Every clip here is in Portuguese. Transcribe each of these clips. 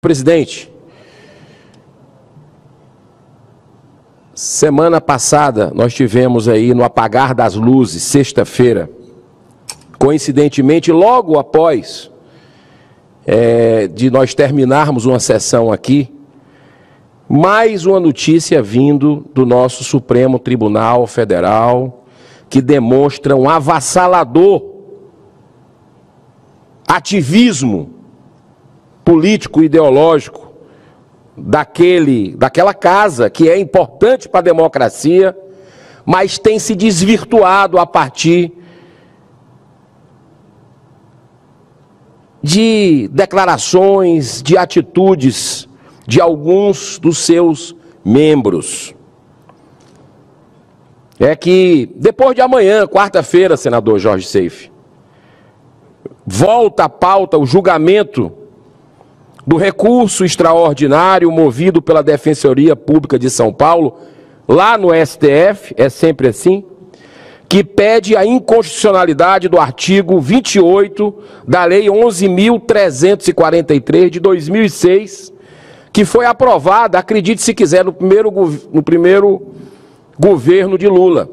Presidente, semana passada nós tivemos aí no apagar das luzes, sexta-feira, coincidentemente logo após de nós terminarmos uma sessão aqui, mais uma notícia vindo do nosso Supremo Tribunal Federal, que demonstra um avassalador ativismo político ideológico daquela casa que é importante para a democracia, mas tem se desvirtuado a partir de declarações, de atitudes de alguns dos seus membros. É que depois de amanhã, quarta-feira, senador Jorge Seife, volta à pauta o julgamento do recurso extraordinário movido pela Defensoria Pública de São Paulo, lá no STF, é sempre assim, que pede a inconstitucionalidade do artigo 28 da Lei 11.343 de 2006, que foi aprovada, acredite se quiser, no primeiro governo de Lula,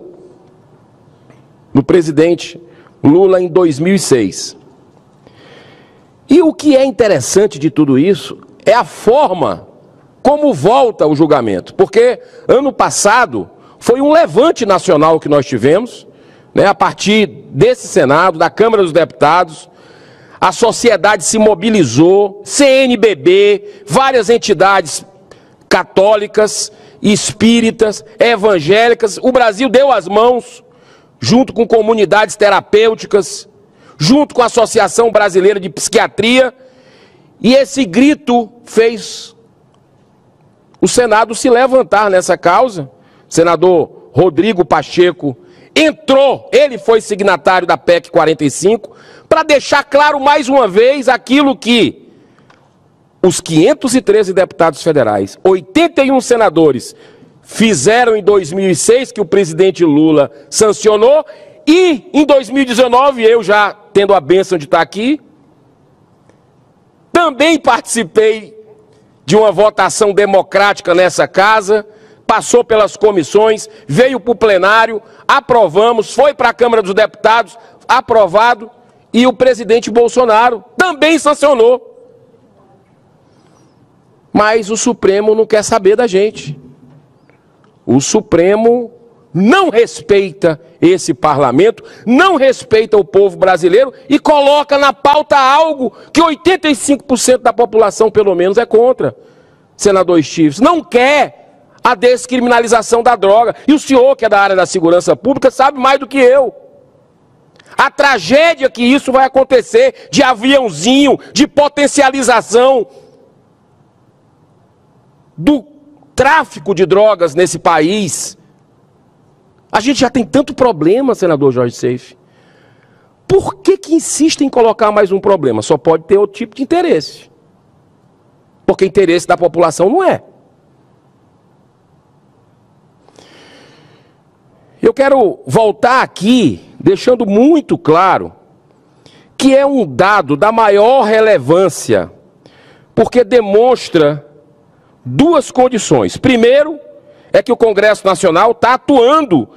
no presidente Lula em 2006. E o que é interessante de tudo isso é a forma como volta o julgamento. Porque ano passado foi um levante nacional que nós tivemos, né, a partir desse Senado, da Câmara dos Deputados, a sociedade se mobilizou, CNBB, várias entidades católicas, espíritas, evangélicas, o Brasil deu as mãos, junto com comunidades terapêuticas, junto com a Associação Brasileira de Psiquiatria, e esse grito fez o Senado se levantar nessa causa. O senador Rodrigo Pacheco entrou, ele foi signatário da PEC 45, para deixar claro mais uma vez aquilo que os 513 deputados federais, 81 senadores, fizeram em 2006, que o presidente Lula sancionou, e em 2019, eu já tendo a bênção de estar aqui, também participei de uma votação democrática nessa casa, passou pelas comissões, veio para o plenário, aprovamos, foi para a Câmara dos Deputados, aprovado, e o presidente Bolsonaro também sancionou. Mas o Supremo não quer saber da gente. O Supremo não respeita esse parlamento, não respeita o povo brasileiro e coloca na pauta algo que 85% da população, pelo menos, é contra. Senador Stives, não quer a descriminalização da droga. E o senhor, que é da área da segurança pública, sabe mais do que eu. A tragédia que isso vai acontecer, de aviãozinho, de potencialização do tráfico de drogas nesse país. A gente já tem tanto problema, senador Jorge Seife. Por que insistem em colocar mais um problema? Só pode ter outro tipo de interesse. Porque interesse da população não é. Eu quero voltar aqui, deixando muito claro, que é um dado da maior relevância, porque demonstra duas condições. Primeiro, é que o Congresso Nacional está atuando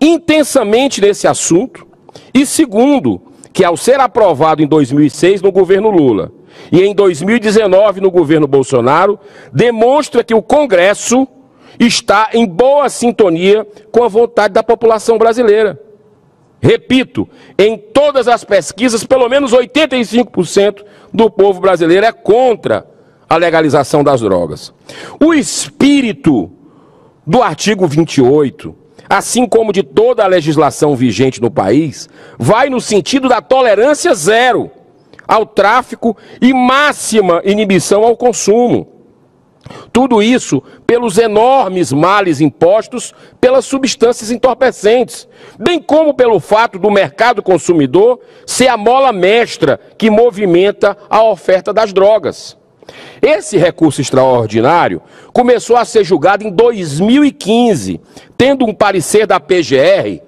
intensamente nesse assunto. E segundo, que ao ser aprovado em 2006 no governo Lula e em 2019 no governo Bolsonaro, demonstra que o Congresso está em boa sintonia com a vontade da população brasileira. Repito, em todas as pesquisas, pelo menos 85% do povo brasileiro é contra a legalização das drogas. O espírito do artigo 28, assim como de toda a legislação vigente no país, vai no sentido da tolerância zero ao tráfico e máxima inibição ao consumo. Tudo isso pelos enormes males impostos pelas substâncias entorpecentes, bem como pelo fato do mercado consumidor ser a mola mestra que movimenta a oferta das drogas. Esse recurso extraordinário começou a ser julgado em 2015, tendo um parecer da PGR,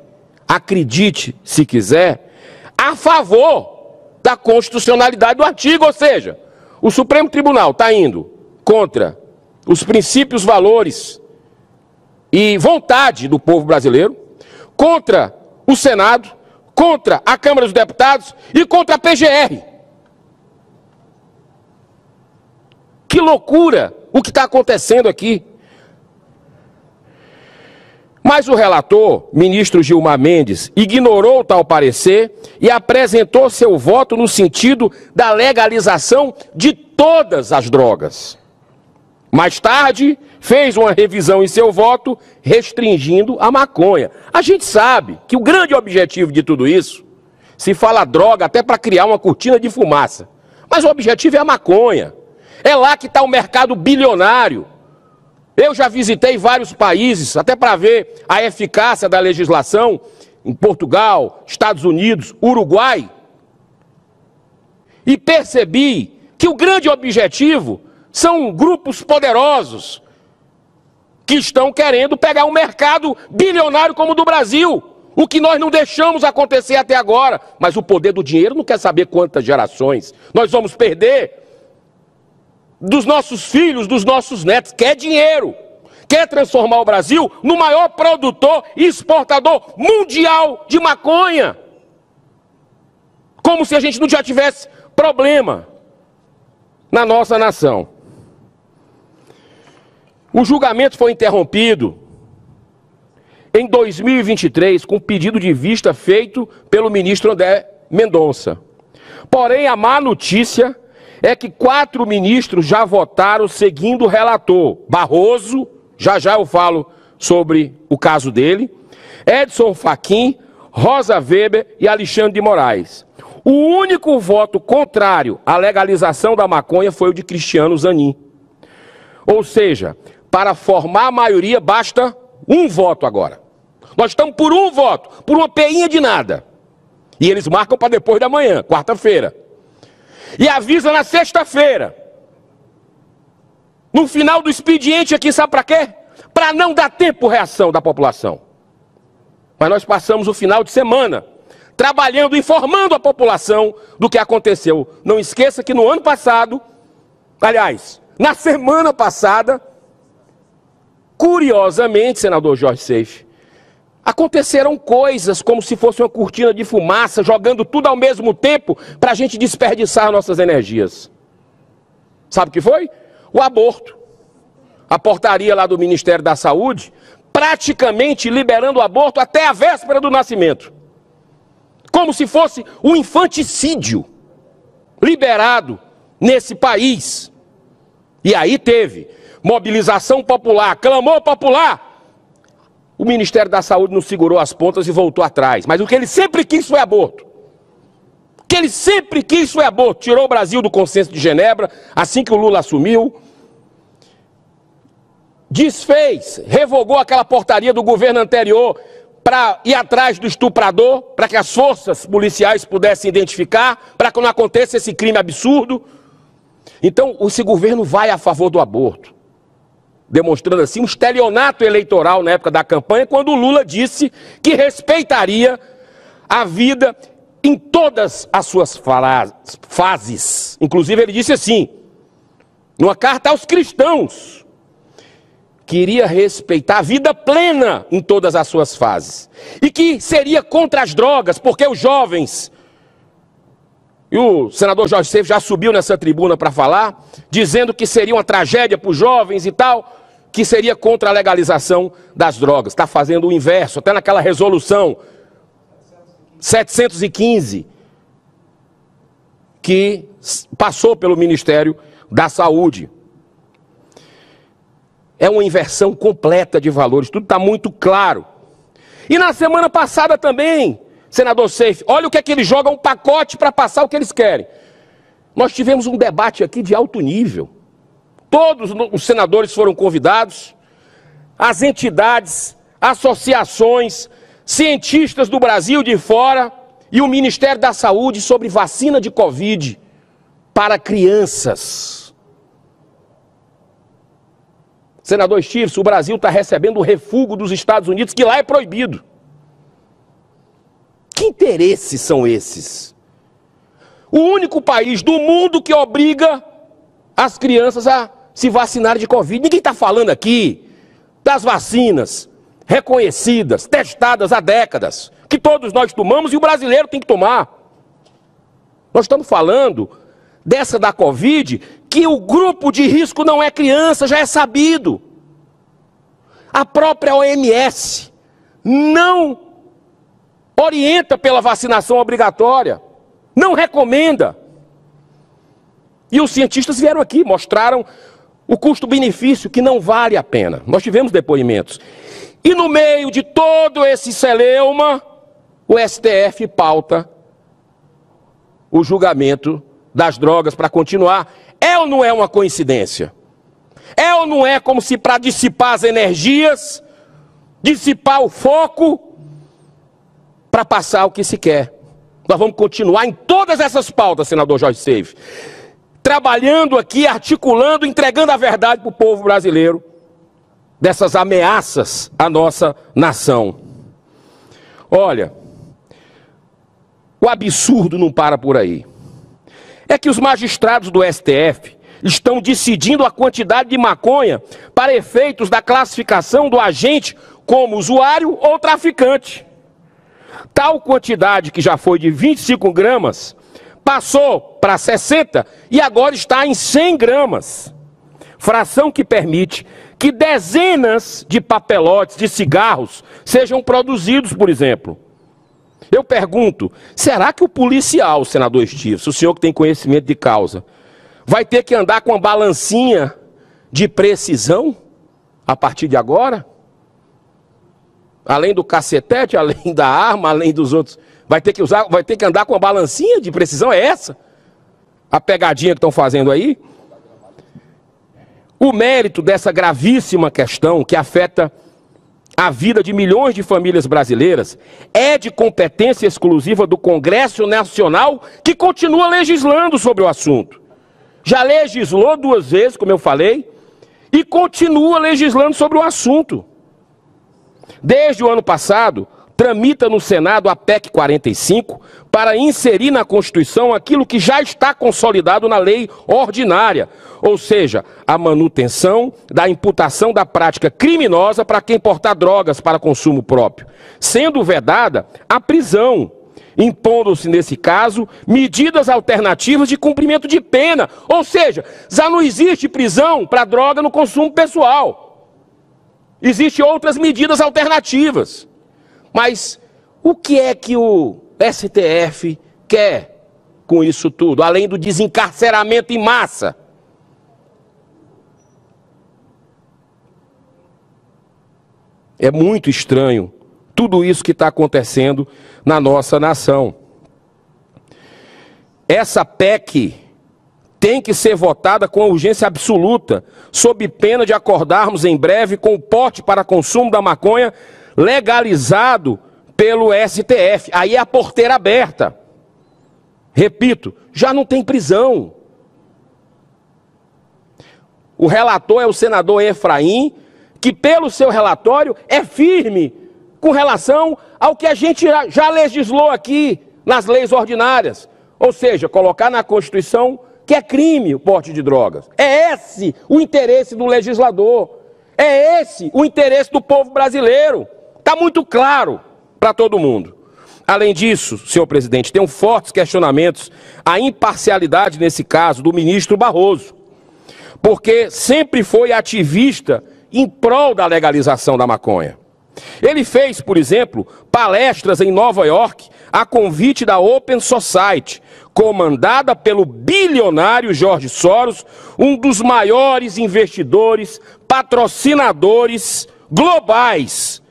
acredite se quiser, a favor da constitucionalidade do artigo, ou seja, o Supremo Tribunal está indo contra os princípios, valores e vontade do povo brasileiro, contra o Senado, contra a Câmara dos Deputados e contra a PGR. Que loucura o que está acontecendo aqui. Mas o relator, ministro Gilmar Mendes, ignorou tal parecer e apresentou seu voto no sentido da legalização de todas as drogas. Mais tarde, fez uma revisão em seu voto, restringindo a maconha. A gente sabe que o grande objetivo de tudo isso, se fala droga até para criar uma cortina de fumaça, mas o objetivo é a maconha. É lá que está o mercado bilionário. Eu já visitei vários países, até para ver a eficácia da legislação, em Portugal, Estados Unidos, Uruguai, e percebi que o grande objetivo são grupos poderosos que estão querendo pegar um mercado bilionário como o do Brasil, o que nós não deixamos acontecer até agora. Mas o poder do dinheiro não quer saber quantas gerações nós vamos perder dos nossos filhos, dos nossos netos. Quer dinheiro, quer transformar o Brasil no maior produtor e exportador mundial de maconha. Como se a gente não já tivesse problema na nossa nação. O julgamento foi interrompido em 2023 com pedido de vista feito pelo ministro André Mendonça. Porém, a má notícia é que 4 ministros já votaram seguindo o relator. Barroso, já eu falo sobre o caso dele, Edson Fachin, Rosa Weber e Alexandre de Moraes. O único voto contrário à legalização da maconha foi o de Cristiano Zanin. Ou seja, para formar a maioria basta um voto agora. Nós estamos por um voto, por uma peinha de nada. E eles marcam para depois da manhã, quarta-feira. E avisa na sexta-feira. No final do expediente aqui, sabe para quê? Para não dar tempo reação da população. Mas nós passamos o final de semana trabalhando, informando a população do que aconteceu. Não esqueça que no ano passado, aliás, na semana passada, curiosamente, senador Jorge Seife, aconteceram coisas como se fosse uma cortina de fumaça, jogando tudo ao mesmo tempo para a gente desperdiçar nossas energias. Sabe o que foi? O aborto. A portaria lá do Ministério da Saúde, praticamente liberando o aborto até a véspera do nascimento. Como se fosse um infanticídio liberado nesse país. E aí teve mobilização popular, clamor popular. O Ministério da Saúde não segurou as pontas e voltou atrás. Mas o que ele sempre quis foi aborto. O que ele sempre quis foi aborto. Tirou o Brasil do Consenso de Genebra, assim que o Lula assumiu. Desfez, revogou aquela portaria do governo anterior para ir atrás do estuprador, para que as forças policiais pudessem identificar, para que não aconteça esse crime absurdo. Então, esse governo vai a favor do aborto, demonstrando assim um estelionato eleitoral na época da campanha, quando o Lula disse que respeitaria a vida em todas as suas fases. Inclusive ele disse assim, numa carta aos cristãos, que iria respeitar a vida plena em todas as suas fases. E que seria contra as drogas, porque os jovens, e o senador Jorge Seife já subiu nessa tribuna para falar, dizendo que seria uma tragédia para os jovens e tal, que seria contra a legalização das drogas. Está fazendo o inverso, até naquela resolução 715, que passou pelo Ministério da Saúde. É uma inversão completa de valores, tudo está muito claro. E na semana passada também, senador Seife, olha o que é que eles jogam, um pacote para passar o que eles querem. Nós tivemos um debate aqui de alto nível. Todos os senadores foram convidados, as entidades, associações, cientistas do Brasil e de fora, e o Ministério da Saúde sobre vacina de Covid para crianças. Senador Stirce, o Brasil está recebendo o refúgio dos Estados Unidos, que lá é proibido. Que interesses são esses? O único país do mundo que obriga as crianças a se vacinarem de Covid. Ninguém está falando aqui das vacinas reconhecidas, testadas há décadas, que todos nós tomamos e o brasileiro tem que tomar. Nós estamos falando dessa da Covid, que o grupo de risco não é criança, já é sabido. A própria OMS não orienta pela vacinação obrigatória, não recomenda. E os cientistas vieram aqui, mostraram o custo-benefício, que não vale a pena. Nós tivemos depoimentos. E no meio de todo esse celeuma, o STF pauta o julgamento das drogas para continuar. É ou não é uma coincidência? É ou não é como se para dissipar as energias, dissipar o foco, para passar o que se quer? Nós vamos continuar em todas essas pautas, senador Jorge Seife, trabalhando aqui, articulando, entregando a verdade para o povo brasileiro dessas ameaças à nossa nação. Olha, o absurdo não para por aí. É que os magistrados do STF estão decidindo a quantidade de maconha para efeitos da classificação do agente como usuário ou traficante. Tal quantidade, que já foi de 25 gramas, passou para 60 e agora está em 100 gramas. Fração que permite que dezenas de papelotes de cigarros sejam produzidos, por exemplo. Eu pergunto, será que o policial, senador Estício, o senhor que tem conhecimento de causa, vai ter que andar com uma balancinha de precisão a partir de agora? Além do cacetete, além da arma, além dos outros, vai ter que andar com uma balancinha de precisão? É essa a pegadinha que estão fazendo aí? O mérito dessa gravíssima questão que afeta a vida de milhões de famílias brasileiras é de competência exclusiva do Congresso Nacional, que continua legislando sobre o assunto. Já legislou 2 vezes, como eu falei, e continua legislando sobre o assunto. Desde o ano passado, tramita no Senado a PEC 45 para inserir na Constituição aquilo que já está consolidado na lei ordinária, ou seja, a manutenção da imputação da prática criminosa para quem portar drogas para consumo próprio, sendo vedada a prisão, impondo-se, nesse caso, medidas alternativas de cumprimento de pena, ou seja, já não existe prisão para droga no consumo pessoal. Existem outras medidas alternativas. Mas o que é que o STF quer com isso tudo, além do desencarceramento em massa? É muito estranho tudo isso que está acontecendo na nossa nação. Essa PEC tem que ser votada com urgência absoluta, sob pena de acordarmos em breve com o porte para consumo da maconha legalizado pelo STF. Aí é a porteira aberta. Repito, já não tem prisão. O relator é o senador Efraim, que pelo seu relatório é firme com relação ao que a gente já legislou aqui nas leis ordinárias. Ou seja, colocar na Constituição que é crime o porte de drogas. É esse o interesse do legislador. É esse o interesse do povo brasileiro. Está muito claro para todo mundo. Além disso, senhor presidente, tem fortes questionamentos à imparcialidade, nesse caso, do ministro Barroso, porque sempre foi ativista em prol da legalização da maconha. Ele fez, por exemplo, palestras em Nova York a convite da Open Society, comandada pelo bilionário George Soros, um dos maiores investidores, patrocinadores globais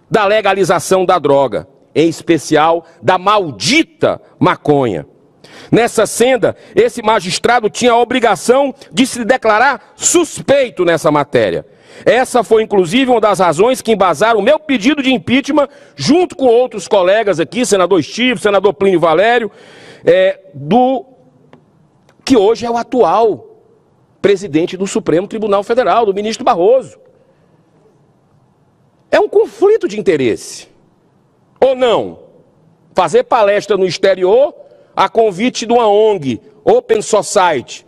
da legalização da droga, em especial da maldita maconha. Nessa senda, esse magistrado tinha a obrigação de se declarar suspeito nessa matéria. Essa foi, inclusive, uma das razões que embasaram o meu pedido de impeachment, junto com outros colegas aqui, senador Estício, senador Plínio Valério, que hoje é o atual presidente do Supremo Tribunal Federal, do ministro Barroso. É um conflito de interesse. Ou não? Fazer palestra no exterior a convite de uma ONG, Open Society,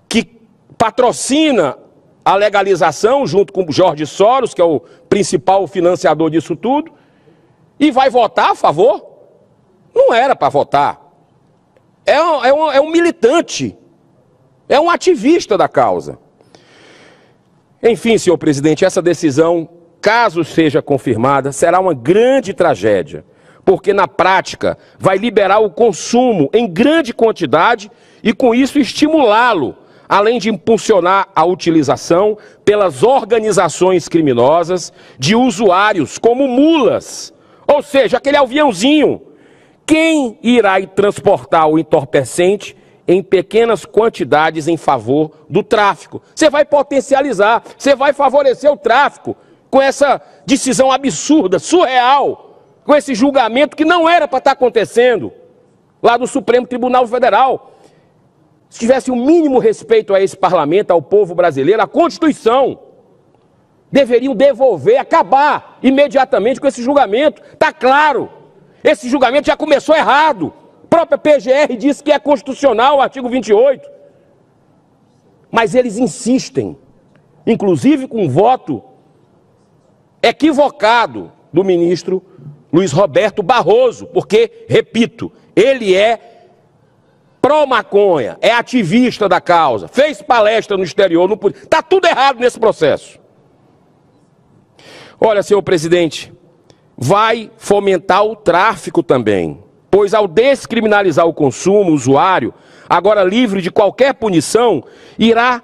que patrocina a legalização junto com o George Soros, que é o principal financiador disso tudo, e vai votar a favor? Não era para votar. É um militante, é um ativista da causa. Enfim, senhor presidente, essa decisão, caso seja confirmada, será uma grande tragédia, porque na prática vai liberar o consumo em grande quantidade e com isso estimulá-lo, além de impulsionar a utilização pelas organizações criminosas de usuários como mulas, ou seja, aquele aviãozinho. Quem irá transportar o entorpecente em pequenas quantidades em favor do tráfico? Você vai potencializar, você vai favorecer o tráfico com essa decisão absurda, surreal, com esse julgamento que não era para estar acontecendo lá do Supremo Tribunal Federal. Se tivesse o mínimo respeito a esse parlamento, ao povo brasileiro, à Constituição, deveriam devolver, acabar imediatamente com esse julgamento. Está claro, esse julgamento já começou errado. A própria PGR disse que é constitucional o artigo 28. Mas eles insistem, inclusive com um voto equivocado do ministro Luiz Roberto Barroso, porque, repito, ele é pró-maconha, é ativista da causa, fez palestra no exterior, não podia. Está tudo errado nesse processo. Olha, senhor presidente, vai fomentar o tráfico também, pois ao descriminalizar o consumo, o usuário, agora livre de qualquer punição, irá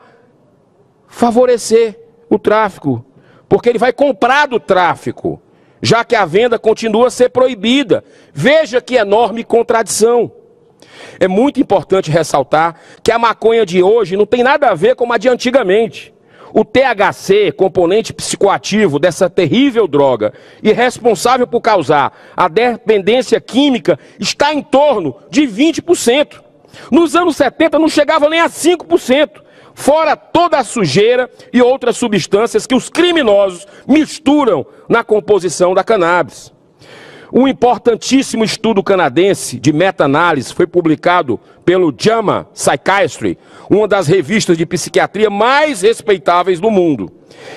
favorecer o tráfico, porque ele vai comprar do tráfico, já que a venda continua a ser proibida. Veja que enorme contradição. É muito importante ressaltar que a maconha de hoje não tem nada a ver com a de antigamente. O THC, componente psicoativo dessa terrível droga e responsável por causar a dependência química, está em torno de 20%. Nos anos 70 não chegava nem a 5%, fora toda a sujeira e outras substâncias que os criminosos misturam na composição da cannabis. Um importantíssimo estudo canadense de meta-análise foi publicado pelo JAMA Psychiatry, uma das revistas de psiquiatria mais respeitáveis do mundo.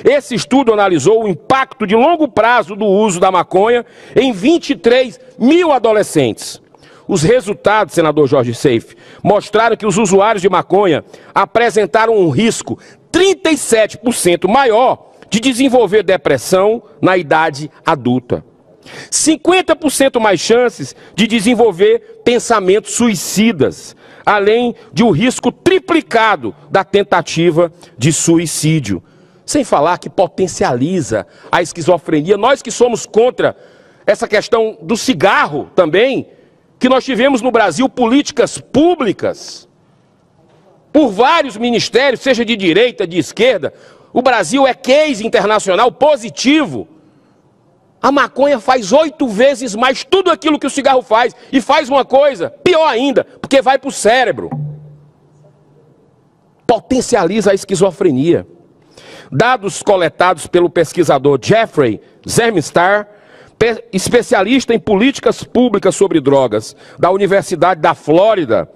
Esse estudo analisou o impacto de longo prazo do uso da maconha em 23 mil adolescentes. Os resultados, senador Jorge Seife, mostraram que os usuários de maconha apresentaram um risco 37% maior de desenvolver depressão na idade adulta. 50% mais chances de desenvolver pensamentos suicidas, além de um risco triplicado da tentativa de suicídio. Sem falar que potencializa a esquizofrenia. Nós que somos contra essa questão do cigarro também, que nós tivemos no Brasil políticas públicas por vários ministérios, seja de direita, de esquerda. O Brasil é case internacional positivo. A maconha faz 8 vezes mais tudo aquilo que o cigarro faz. E faz uma coisa, pior ainda, porque vai para o cérebro. Potencializa a esquizofrenia. Dados coletados pelo pesquisador Jeffrey Zermstar, especialista em políticas públicas sobre drogas, da Universidade da Flórida,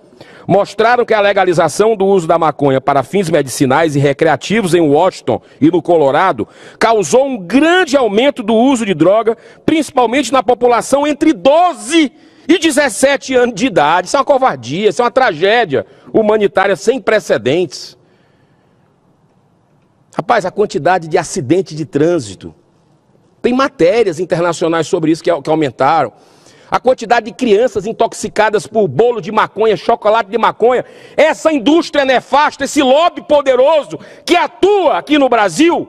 mostraram que a legalização do uso da maconha para fins medicinais e recreativos em Washington e no Colorado causou um grande aumento do uso de droga, principalmente na população entre 12 e 17 anos de idade. Isso é uma covardia, isso é uma tragédia humanitária sem precedentes. Rapaz, a quantidade de acidentes de trânsito, tem matérias internacionais sobre isso que aumentaram. A quantidade de crianças intoxicadas por bolo de maconha, chocolate de maconha. Essa indústria nefasta, esse lobby poderoso que atua aqui no Brasil,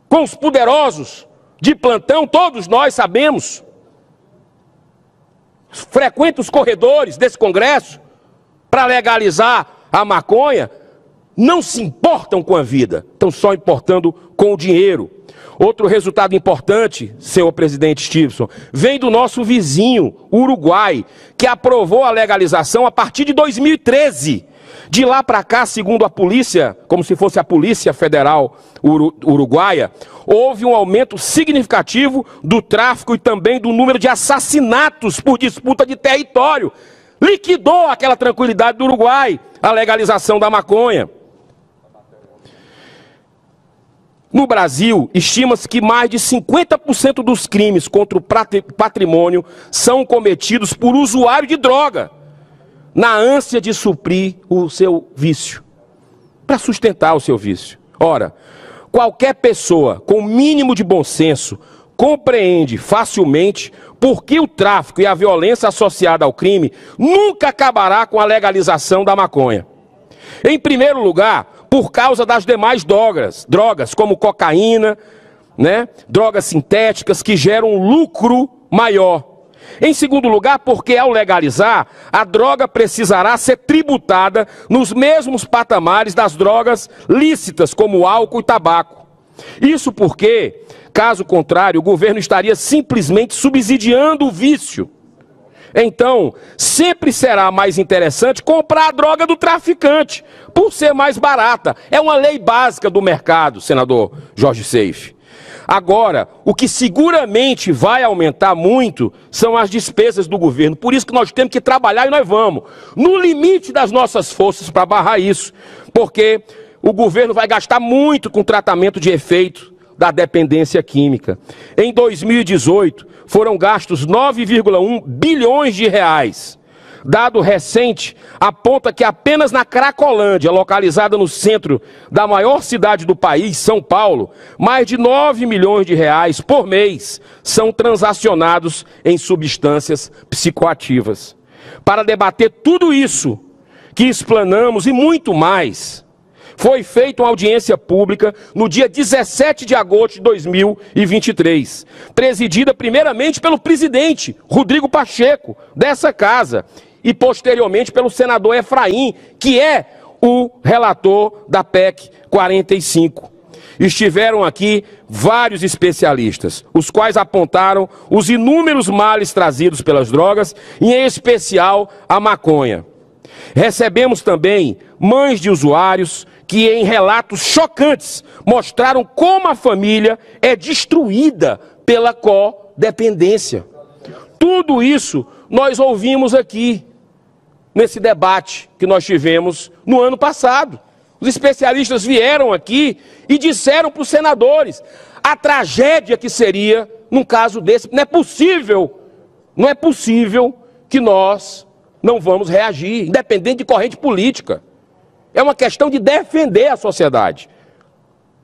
com os poderosos de plantão, todos nós sabemos. Frequenta os corredores desse Congresso para legalizar a maconha. Não se importam com a vida, estão só importando com o dinheiro. Outro resultado importante, senhor presidente Stevenson, vem do nosso vizinho, Uruguai, que aprovou a legalização a partir de 2013. De lá para cá, segundo a polícia, como se fosse a Polícia Federal Uruguaia, houve um aumento significativo do tráfico e também do número de assassinatos por disputa de território Liquidou aquela tranquilidade do Uruguai, a legalização da maconha. No Brasil, estima-se que mais de 50% dos crimes contra o patrimônio são cometidos por usuário de droga, na ânsia de suprir o seu vício, para sustentar o seu vício. Ora, qualquer pessoa com o mínimo de bom senso compreende facilmente por que o tráfico e a violência associada ao crime nunca acabará com a legalização da maconha. Em primeiro lugar, por causa das demais drogas como cocaína, drogas sintéticas que geram um lucro maior. Em segundo lugar, porque ao legalizar, a droga precisará ser tributada nos mesmos patamares das drogas lícitas, como álcool e tabaco. Isso porque, caso contrário, o governo estaria simplesmente subsidiando o vício. Então, sempre será mais interessante comprar a droga do traficante, por ser mais barata. É uma lei básica do mercado, senador Jorge Seife. Agora, o que seguramente vai aumentar muito são as despesas do governo. Por isso que nós temos que trabalhar e nós vamos, no limite das nossas forças para barrar isso. Porque o governo vai gastar muito com tratamento de efeito da dependência química. Em 2018, foram gastos 9,1 bilhões de reais. Dado recente aponta que apenas na Cracolândia, localizada no centro da maior cidade do país, São Paulo, mais de 9 milhões de reais por mês são transacionados em substâncias psicoativas. Para debater tudo isso que explanamos e muito mais, foi feita uma audiência pública no dia 17 de agosto de 2023, presidida primeiramente pelo presidente Rodrigo Pacheco, dessa casa, e posteriormente pelo senador Efraim, que é o relator da PEC 45. Estiveram aqui vários especialistas, os quais apontaram os inúmeros males trazidos pelas drogas, e em especial a maconha. Recebemos também mães de usuários que, em relatos chocantes, mostraram como a família é destruída pela codependência. Tudo isso nós ouvimos aqui, nesse debate que nós tivemos no ano passado. Os especialistas vieram aqui e disseram para os senadores a tragédia que seria num caso desse. Não é possível que nós não vamos reagir, independente de corrente política. É uma questão de defender a sociedade,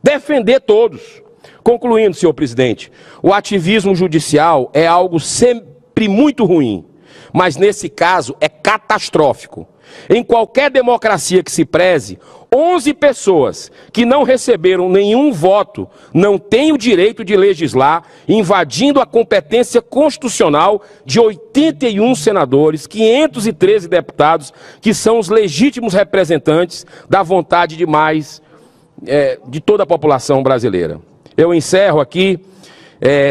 defender todos. Concluindo, senhor presidente, o ativismo judicial é algo sempre muito ruim, mas nesse caso é catastrófico. Em qualquer democracia que se preze, 11 pessoas que não receberam nenhum voto não têm o direito de legislar, invadindo a competência constitucional de 81 senadores, 513 deputados, que são os legítimos representantes da vontade de toda a população brasileira. Eu encerro aqui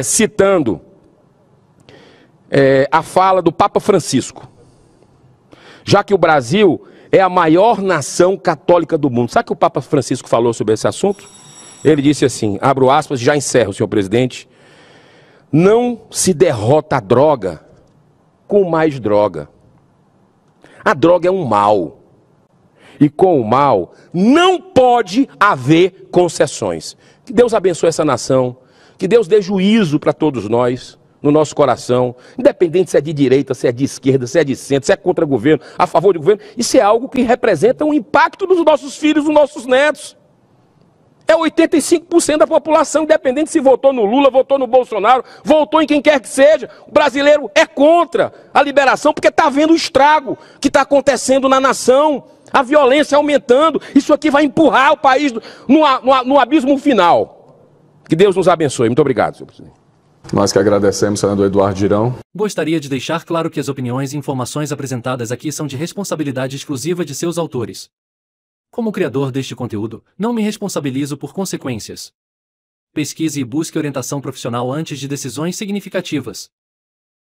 citando a fala do Papa Francisco. Já que o Brasil é a maior nação católica do mundo. Sabe o que o Papa Francisco falou sobre esse assunto? Ele disse assim, abro aspas, já encerro, senhor presidente: não se derrota a droga com mais droga. A droga é um mal. E com o mal não pode haver concessões. Que Deus abençoe essa nação. Que Deus dê juízo para todos nós, no nosso coração, independente se é de direita, se é de esquerda, se é de centro, se é contra o governo, a favor do governo. Isso é algo que representa um impacto nos nossos filhos, nos nossos netos. É 85% da população, independente se votou no Lula, votou no Bolsonaro, votou em quem quer que seja. O brasileiro é contra a liberação porque está vendo o estrago que está acontecendo na nação, a violência aumentando. Isso aqui vai empurrar o país no abismo final. Que Deus nos abençoe. Muito obrigado, senhor presidente. Nós que agradecemos, senador Eduardo Girão. Gostaria de deixar claro que as opiniões e informações apresentadas aqui são de responsabilidade exclusiva de seus autores. Como criador deste conteúdo, não me responsabilizo por consequências. Pesquise e busque orientação profissional antes de decisões significativas.